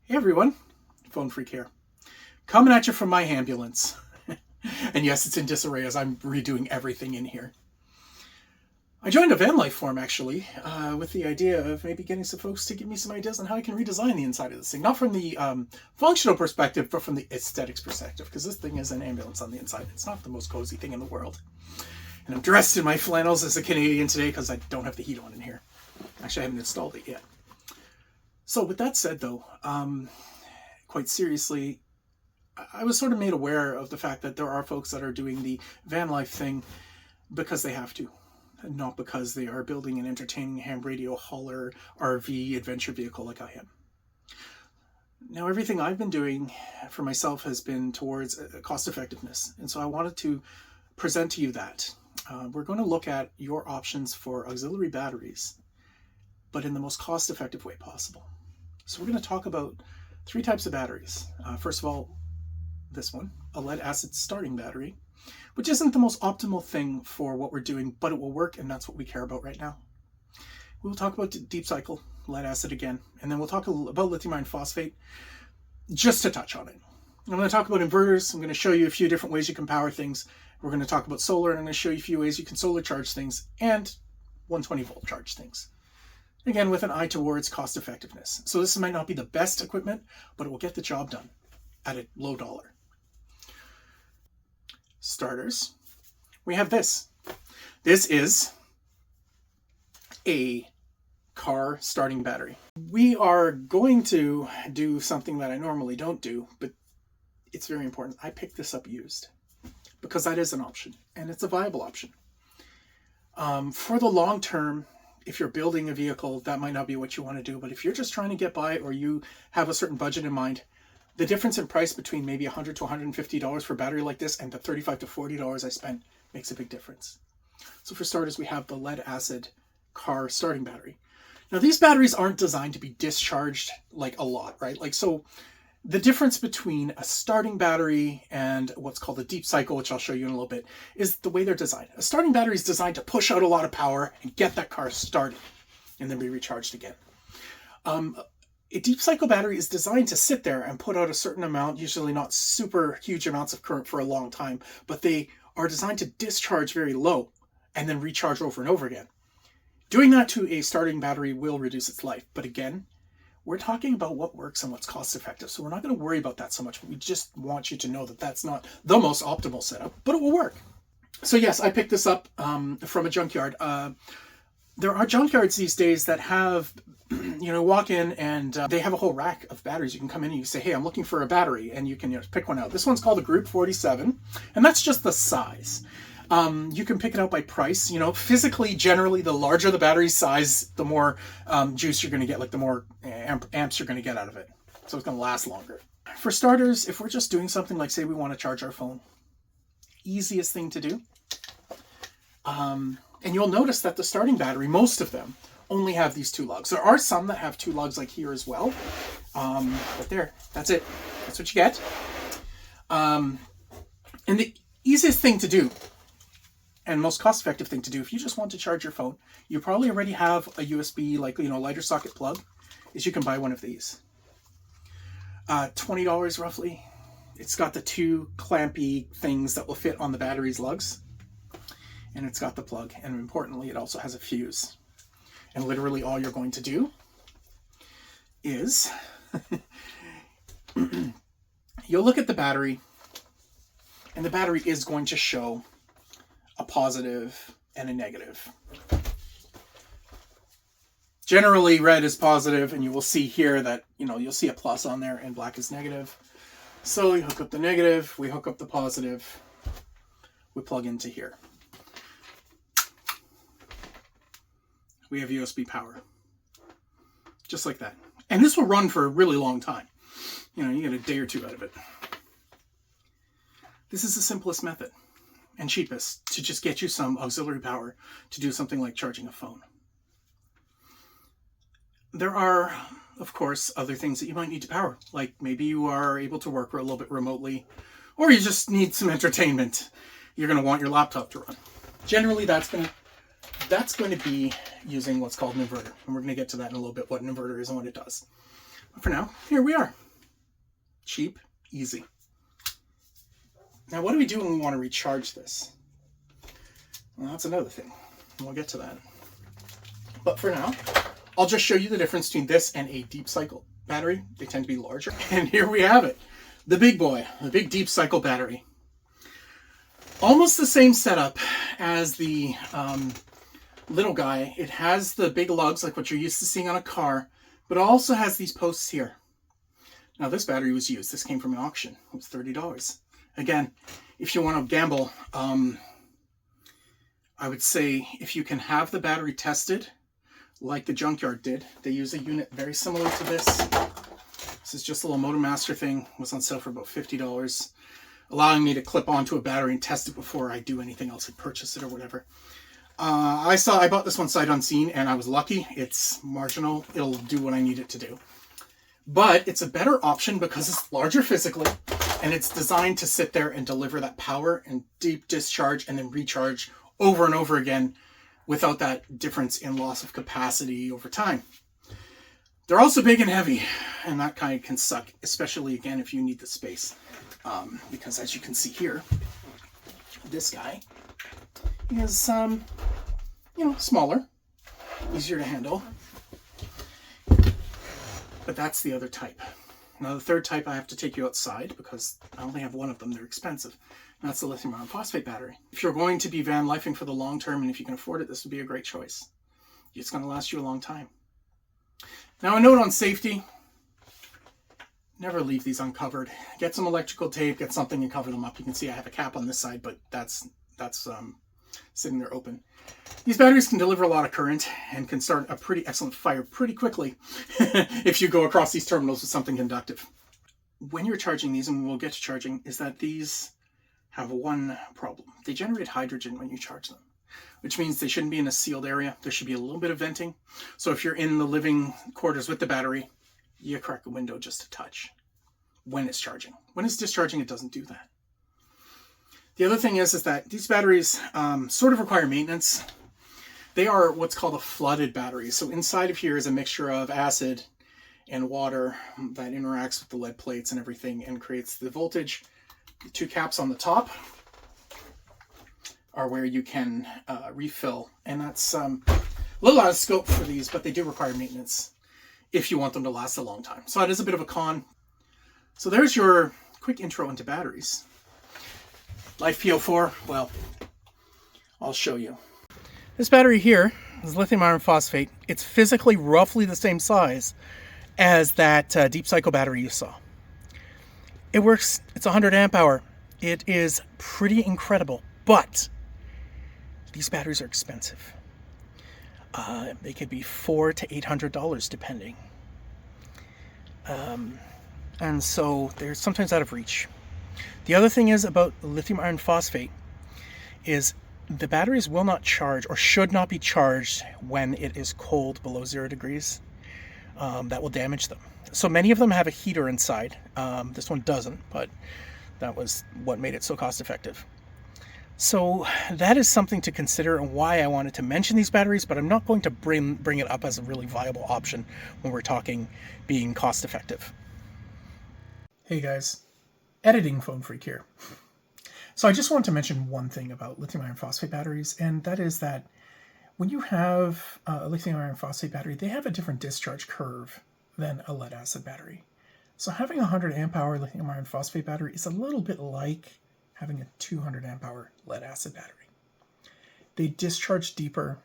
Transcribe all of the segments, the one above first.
Hey everyone, Phone Freak here. Coming at you from my ambulance. And yes, it's in disarray as I'm redoing everything in here. I joined a van life forum actually, with the idea of maybe getting some folks to give me some ideas on how I can redesign the inside of this thing. Not from the functional perspective, but from the aesthetics perspective, because this thing is an ambulance on the inside. It's not the most cozy thing in the world. And I'm dressed in my flannels as a Canadian today because I don't have the heat on in here. Actually, I haven't installed it yet. So with that said though, quite seriously, I was sort of made aware of the fact that there are folks that are doing the van life thing because they have to, and not because they are building an entertaining ham radio hauler RV adventure vehicle like I am. Now, everything I've been doing for myself has been towards cost effectiveness, and so I wanted to present to you that. We're going to look at your options for auxiliary batteries, but in the most cost effective way possible. So we're going to talk about three types of batteries. First of all, this one, a lead acid starting battery, which isn't the most optimal thing for what we're doing, but it will work, and that's what we care about right now. We'll talk about deep cycle lead acid again, and then we'll talk about lithium iron phosphate, just to touch on it. I'm going to talk about inverters. I'm going to show you a few different ways you can power things. We're going to talk about solar, and I'm going to show you a few ways you can solar charge things and 120 volt charge things. Again, with an eye towards cost effectiveness. So this might not be the best equipment, but it will get the job done at a low dollar. Starters, we have this. This is a car starting battery. We are going to do something that I normally don't do, but it's very important. I picked this up used because that is an option, and it's a viable option. For the long term, if you're building a vehicle, that might not be what you want to do, but if you're just trying to get by or you have a certain budget in mind, the difference in price between maybe $100 to $150 for a battery like this and the $35 to $40 I spent makes a big difference. So for starters, we have the lead acid car starting battery. Now these batteries aren't designed to be discharged like a lot, right? Like, so the difference between a starting battery and what's called a deep cycle, which I'll show you in a little bit, is the way they're designed. A starting battery is designed to push out a lot of power and get that car started and then be recharged again. A deep cycle battery is designed to sit there and put out a certain amount, usually not super huge amounts of current for a long time, but they are designed to discharge very low and then recharge over and over again. Doing that to a starting battery will reduce its life, but again, we're talking about what works and what's cost effective, so we're not going to worry about that so much. We just want you to know that that's not the most optimal setup, but it will work. So yes, I picked this up from a junkyard. There are junkyards these days that have, walk in and they have a whole rack of batteries. You can come in and you say, hey, I'm looking for a battery, and you can pick one out. This one's called a Group 47, and that's just the size. You can pick it out by price. Physically, generally, the larger the battery size, the more juice you're going to get, like the more amps you're going to get out of it. So it's going to last longer. For starters, if we're just doing something like, say, we want to charge our phone, easiest thing to do. And you'll notice that the starting battery, most of them, only have these two lugs. There are some that have two lugs like here as well. But there, that's it. That's what you get. And the easiest thing to do, and most cost-effective thing to do, if you just want to charge your phone, you probably already have a USB, lighter socket plug, is you can buy one of these. $20 roughly. It's got the two clampy things that will fit on the battery's lugs. And it's got the plug. And importantly, it also has a fuse. And literally all you're going to do is you'll look at the battery, and the battery is going to show a positive and a negative. Generally, red is positive, and you will see here that, you'll see a plus on there, and black is negative. So you hook up the negative, we hook up the positive, we plug into here. We have USB power. Just like that. And this will run for a really long time. You get a day or two out of it. This is the simplest method and cheapest to just get you some auxiliary power to do something like charging a phone. There are, of course, other things that you might need to power. Like maybe you are able to work a little bit remotely, or you just need some entertainment. You're going to want your laptop to run. Generally, that's going to that's going to be using what's called an inverter. And we're going to get to that in a little bit, what an inverter is and what it does. But for now, here we are. Cheap, easy. Now, what do we do when we want to recharge this? Well, that's another thing. We'll get to that. But for now, I'll just show you the difference between this and a deep cycle battery. They tend to be larger. And here we have it. The big boy, the big deep cycle battery. Almost the same setup as the little guy. It has the big lugs like what you're used to seeing on a car, but it also has these posts here. Now this battery was used. This came from an auction. It was $30. Again, if you want to gamble, I would say if you can have the battery tested like the junkyard did. They use a unit very similar to this. This is just a little Motor Master thing. It was on sale for about $50, allowing me to clip onto a battery and test it before I do anything else and purchase it or whatever. I bought this one sight unseen, and I was lucky. It's marginal. It'll do what I need it to do. But it's a better option because it's larger physically, and it's designed to sit there and deliver that power and deep discharge and then recharge over and over again without that difference in loss of capacity over time. They're also big and heavy, and that kind of can suck, especially again if you need the space. Because as you can see here, this guy is smaller, easier to handle. But that's the other type. Now the third type I have to take you outside because I only have one of them. They're expensive. And that's the lithium iron phosphate battery. If you're going to be van lifing for the long term, and if you can afford it, this would be a great choice. It's going to last you a long time. Now a note on safety. Never leave these uncovered. Get some electrical tape, get something and cover them up. You can see I have a cap on this side, but that's sitting there open. These batteries can deliver a lot of current and can start a pretty excellent fire pretty quickly if you go across these terminals with something conductive. When you're charging these, and we'll get to charging, is that these have one problem. They generate hydrogen when you charge them, which means they shouldn't be in a sealed area. There should be a little bit of venting. So if you're in the living quarters with the battery, you crack a window just a touch when it's charging. When it's discharging, it doesn't do that. The other thing is that these batteries sort of require maintenance. They are what's called a flooded battery. So inside of here is a mixture of acid and water that interacts with the lead plates and everything and creates the voltage. The two caps on the top are where you can refill. And that's a little out of scope for these, but they do require maintenance if you want them to last a long time. So that is a bit of a con. So there's your quick intro into batteries. Life PO4, well, I'll show you. This battery here is lithium iron phosphate. It's physically roughly the same size as that deep cycle battery you saw. It works, it's 100 amp hour. It is pretty incredible, but these batteries are expensive. They could be $400 to $800 depending. And so they're sometimes out of reach. The other thing is about lithium iron phosphate is the batteries will not charge or should not be charged when it is cold below 0 degrees. That will damage them. So many of them have a heater inside. This one doesn't, but that was what made it so cost effective. So that is something to consider and why I wanted to mention these batteries, but I'm not going to bring it up as a really viable option when we're talking being cost effective. Hey guys, editing phone freak here. So I just want to mention one thing about lithium iron phosphate batteries, and that is that when you have a lithium iron phosphate battery, they have a different discharge curve than a lead acid battery. So having a 100 amp hour lithium iron phosphate battery is a little bit like having a 200 amp hour lead acid battery. They discharge deeper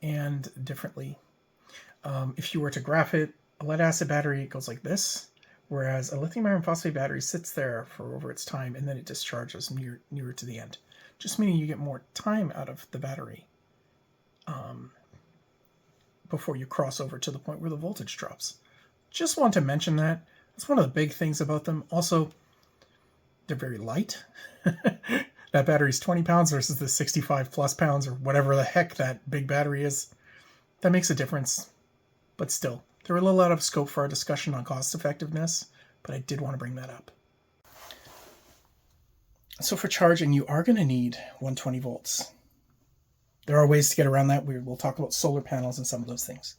and differently. If you were to graph it, a lead acid battery goes like this, whereas a lithium iron phosphate battery sits there for over its time and then it discharges nearer to the end. Just meaning you get more time out of the battery before you cross over to the point where the voltage drops. Just want to mention that. That's one of the big things about them. Also, they're very light. That battery's 20 pounds versus the 65 plus pounds or whatever the heck that big battery is. That makes a difference. But still, they're a little out of scope for our discussion on cost effectiveness, but I did want to bring that up. So for charging, you are going to need 120 volts. There are ways to get around that. We'll talk about solar panels and some of those things.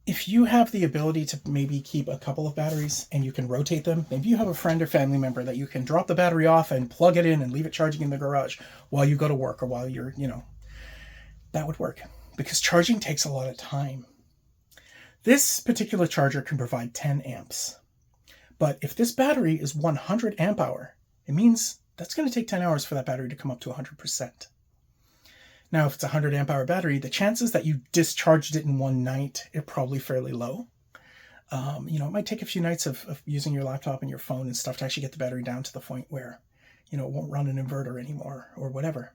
if you have the ability to maybe keep a couple of batteries and you can rotate them, maybe you have a friend or family member that you can drop the battery off and plug it in and leave it charging in the garage while you go to work or while you're, that would work, because charging takes a lot of time. This particular charger can provide 10 amps. But if this battery is 100 amp hour, it means that's going to take 10 hours for that battery to come up to 100%. Now, if it's a 100 amp hour battery, the chances that you discharged it in one night are probably fairly low. It might take a few nights of using your laptop and your phone and stuff to actually get the battery down to the point where, it won't run an inverter anymore or whatever.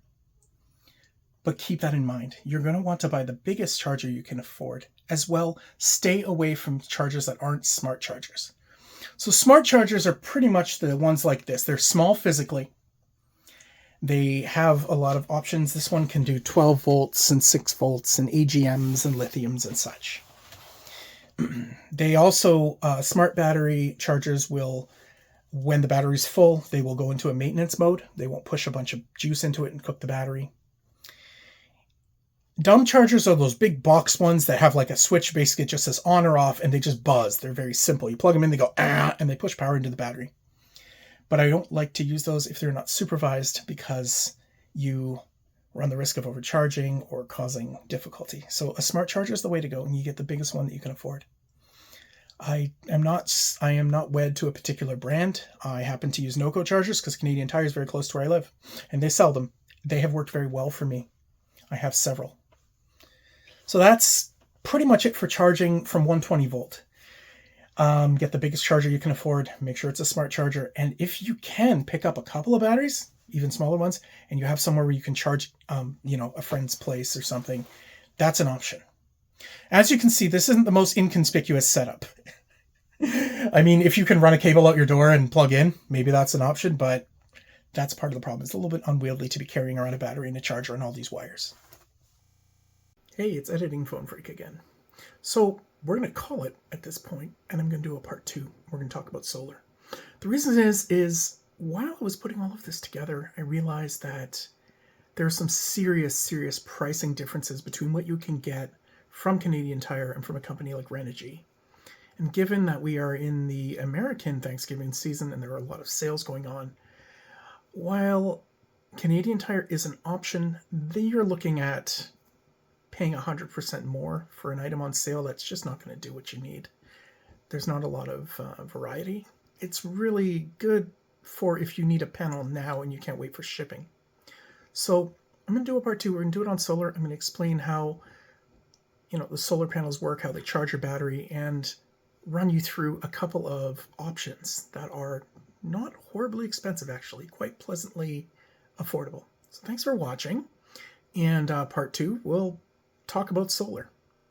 But keep that in mind. You're going to want to buy the biggest charger you can afford. As well, stay away from chargers that aren't smart chargers. So smart chargers are pretty much the ones like this. They're small physically. They have a lot of options. This one can do 12 volts and 6 volts and AGMs and lithiums and such. They also, smart battery chargers will, when the battery's full, they will go into a maintenance mode. They won't push a bunch of juice into it and cook the battery. Dumb chargers are those big box ones that have like a switch, basically it just says on or off, and they just buzz. They're very simple. You plug them in, they go, and they push power into the battery. But I don't like to use those if they're not supervised, because you run the risk of overcharging or causing difficulty. So a smart charger is the way to go, and you get the biggest one that you can afford. I am not wed to a particular brand. I happen to use NOCO chargers because Canadian Tire is very close to where I live, and they sell them. They have worked very well for me. I have several. So that's pretty much it for charging from 120 volt. Get the biggest charger you can afford. Make sure it's a smart charger. And if you can pick up a couple of batteries, even smaller ones, and you have somewhere where you can charge, a friend's place or something, that's an option. As you can see, this isn't the most inconspicuous setup. I mean, if you can run a cable out your door and plug in, maybe that's an option, but that's part of the problem. It's a little bit unwieldy to be carrying around a battery and a charger and all these wires. Hey, it's Editing Phone Freak again. So we're going to call it at this point, and I'm going to do a part 2. We're going to talk about solar. The reason is while I was putting all of this together, I realized that there are some serious pricing differences between what you can get from Canadian Tire and from a company like Renogy. And given that we are in the American Thanksgiving season and there are a lot of sales going on, while Canadian Tire is an option, you're looking at paying 100% more for an item on sale that's just not going to do what you need. There's not a lot of variety. It's really good for if you need a panel now and you can't wait for shipping. So I'm going to do a part 2. We're going to do it on solar. I'm going to explain how the solar panels work, how they charge your battery, and run you through a couple of options that are not horribly expensive, actually, quite pleasantly affordable. So thanks for watching. And part 2, we'll talk about solar.